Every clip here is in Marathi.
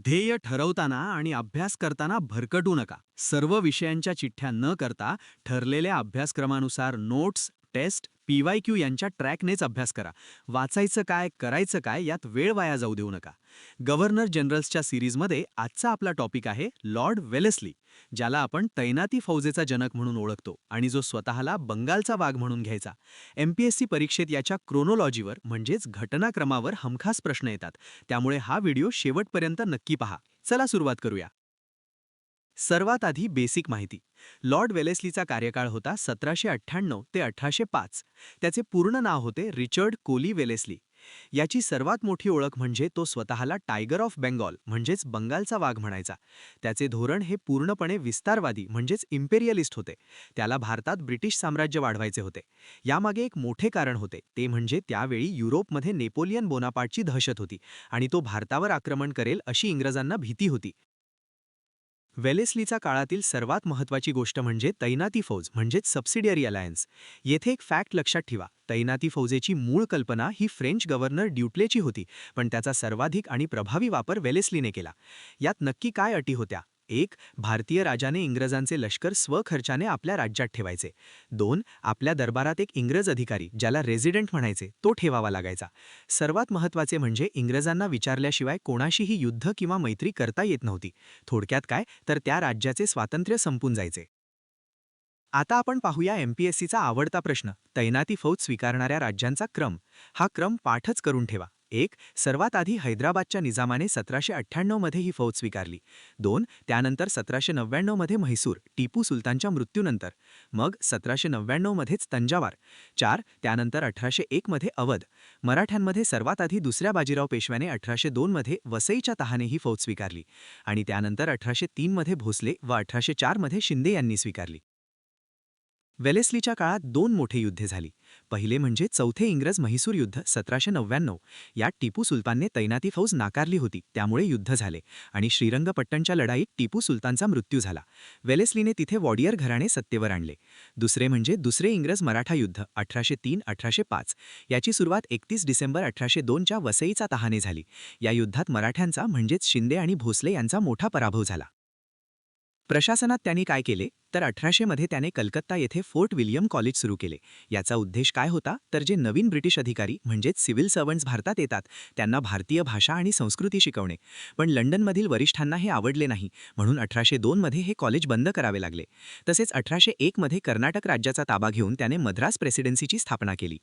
ध्येय ठरवताना आणि अभ्यास करताना भरकटू नका. सर्व विषयांच्या चिठ्ठ्या न करता ठरलेल्या अभ्यासक्रमानुसार नोट्स, टेस्ट, PYQ यांच्या ट्रॅकनेच अभ्यास करा. वाचायचं काय, करायचं काय यात वेळ वाया जाऊ देऊ नका. गव्हर्नर जनरल्सच्या सिरीजमध्ये आजचा आपला टॉपिक आहे लॉर्ड वेलेस्ली, ज्याला आपण तैनाती फौजेचा जनक म्हणून ओळखतो आणि जो स्वतःला बंगालचा वाघ म्हणून घ्यायचा. MPSC परीक्षेत याच्या क्रोनोलॉजीवर म्हणजेच घटनाक्रमावर हमखास प्रश्न येतात. त्यामुळे हा व्हिडिओ शेवटपर्यंत नक्की पहा. चला सुरुवात करूया. सर्वात आधी बेसिक माहिती. लॉर्ड वेलेस्लीचा कार्यकाळ होता 1798 ते 1805. त्याचे पूर्ण नाव होते रिचर्ड कोली वेलेस्ली. याची सर्वात मोठी ओळख म्हणजे तो स्वतःला टायगर ऑफ बेंगॉल म्हणजेच बंगालचा वाघ म्हणायचा. त्याचे धोरण हे पूर्णपणे विस्तारवादी म्हणजेच इम्पेरियलिस्ट होते. त्याला भारतात ब्रिटिश साम्राज्य वाढवायचे होते. यामागे एक मोठे कारण होते, ते म्हणजे त्यावेळी युरोपमध्ये नेपोलियन बोनापार्टची दहशत होती आणि तो भारतावर आक्रमण करेल अशी इंग्रजांना भीती होती. वेलेस्लीचा काळातील सर्वात महत्त्वाची गोष्ट म्हणजे तैनाती फौज म्हणजेच सबसिडियरी अलायन्स. येथे एक फॅक्ट लक्षात ठेवा, तैनाती फौजेची मूळ कल्पना ही फ्रेंच गव्हर्नर ड्युप्लेची होती, पण त्याचा सर्वाधिक आणि प्रभावी वापर वेलेस्लीने केला. यात नक्की काय अटी होत्या? 1. भारतीय राजाने इंग्रजांचे लष्कर स्वखर्चाने आपल्या राज्यात ठेवायचे. 2. आपल्या दरबारात एक इंग्रज अधिकारी, ज्याला रेझिडेंट म्हणायचे, तो ठेवावा लागायचा. सर्वात महत्त्वाचे म्हणजे इंग्रजांना विचारल्याशिवाय कोणाशीही युद्ध किंवा मैत्री करता येत नव्हती. थोडक्यात काय, तर त्या राज्याचे स्वातंत्र्य संपून जायचे. आता आपण पाहूया MPSCचा आवडता प्रश्न, तैनाती फौज स्वीकारणाऱ्या राज्यांचा क्रम. हा क्रम पाठच करून ठेवा. 1. सर्वात आधी हैदराबादच्या निजामाने 1798 मध्ये ही फौज स्वीकारली. 2. त्यानंतर 1799 मध्ये म्हैसूर, टिपू सुलतानच्या मृत्यूनंतर. मग 1799 मध्येच तंजावार. 4. त्यानंतर 1801 मध्ये अवध. मराठ्यांमध्ये सर्वात आधी दुसऱ्या बाजीराव पेशव्याने 1802 मध्ये वसईच्या तहाने ही फौज स्वीकारली आणि त्यानंतर 1803 मध्ये भोसले व 1804 मध्ये शिंदे यांनी स्वीकारली. वेलेस्लीच्या काळात 2 मोठे युद्धे झाली. पहिले म्हणजे चौथे इंग्रज म्हैसूर युद्ध 1799. यात टिपू सुलतानने तैनाती फौज नाकारली होती, त्यामुळे युद्ध झाले आणि श्रीरंगपट्टणच्या लढाईत टिपू सुलतानचा मृत्यू झाला. वेलेस्लीने तिथे वॉडियर घराणे सत्तेवर आणले. दुसरे म्हणजे दुसरे इंग्रज मराठा युद्ध 1803-1805. याची सुरुवात 31 डिसेंबर 1802 च्या वसईचा तहाने झाली. या युद्धात मराठ्यांचा म्हणजेच शिंदे आणि भोसले यांचा मोठा पराभव झाला. प्रशासनात त्यांनी काय केले, तर 1800 मध्ये त्याने कलकत्ता येथे फोर्ट विल्यम कॉलेज सुरू केले. याचा उद्देश काय होता, तर जे नवीन ब्रिटिश अधिकारी म्हणजेच सिव्हिल सर्वंट्स भारतात येतात त्यांना भारतीय भाषा आणि संस्कृती शिकवणे. पण लंडनमधील वरिष्ठांना हे आवडले नाही, म्हणून 1802 मध्ये हे कॉलेज बंद करावे लागले. तसेच 1801 मध्ये कर्नाटक राज्याचा ताबा घेऊन त्याने मद्रास प्रेसिडेन्सीची स्थापना केली.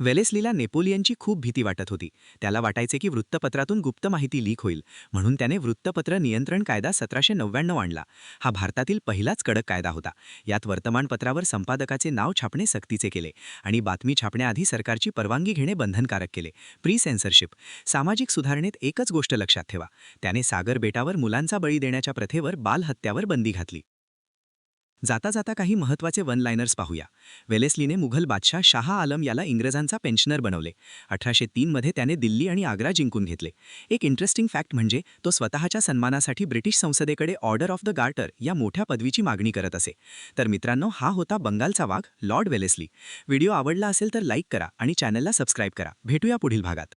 वेलेस्लीला नेपोलियनची खूप भीती वाटत होती. त्याला वाटायचे की वृत्तपत्रातून गुप्त माहिती लीक होईल, म्हणून त्याने वृत्तपत्र नियंत्रण कायदा 1799 आणला. हा भारतातील पहिलाच कडक कायदा होता. यात वर्तमानपत्रावर संपादकाचे नाव छापणे सक्तीचे केले आणि बातमी छापण्याआधी सरकारची परवानगी घेणे बंधनकारक केले. Pre censorship. सामाजिक सुधारणेत एकच गोष्ट लक्षात ठेवा, त्याने सागर बेटावर मुलांचा बळी देण्याच्या प्रथेवर बालहत्यावर बंदी घातली. जाता जाता काही महत्त्वाचे वन लाइनर्स पाहूया. वेलेस्लीने मुघल बादशाह शाह आलम याला इंग्रजांचा पेन्शनर बनवले. 1803 मध्ये त्याने दिल्ली आणि आग्रा जिंकून घेतले. एक इंटरेस्टिंग फॅक्ट म्हणजे तो स्वतःच्या सन्मानासाठी ब्रिटिश संसदेकडे ऑर्डर ऑफ द गार्टर या मोठ्या पदवीची मागणी करत असे. तर मित्रांनो, हा होता बंगालचा वाघ लॉर्ड वेलेस्ली. व्हिडिओ आवडला असेल तर लाईक करा आणि चॅनलला सबस्क्राईब करा. भेटूया पुढील भागात.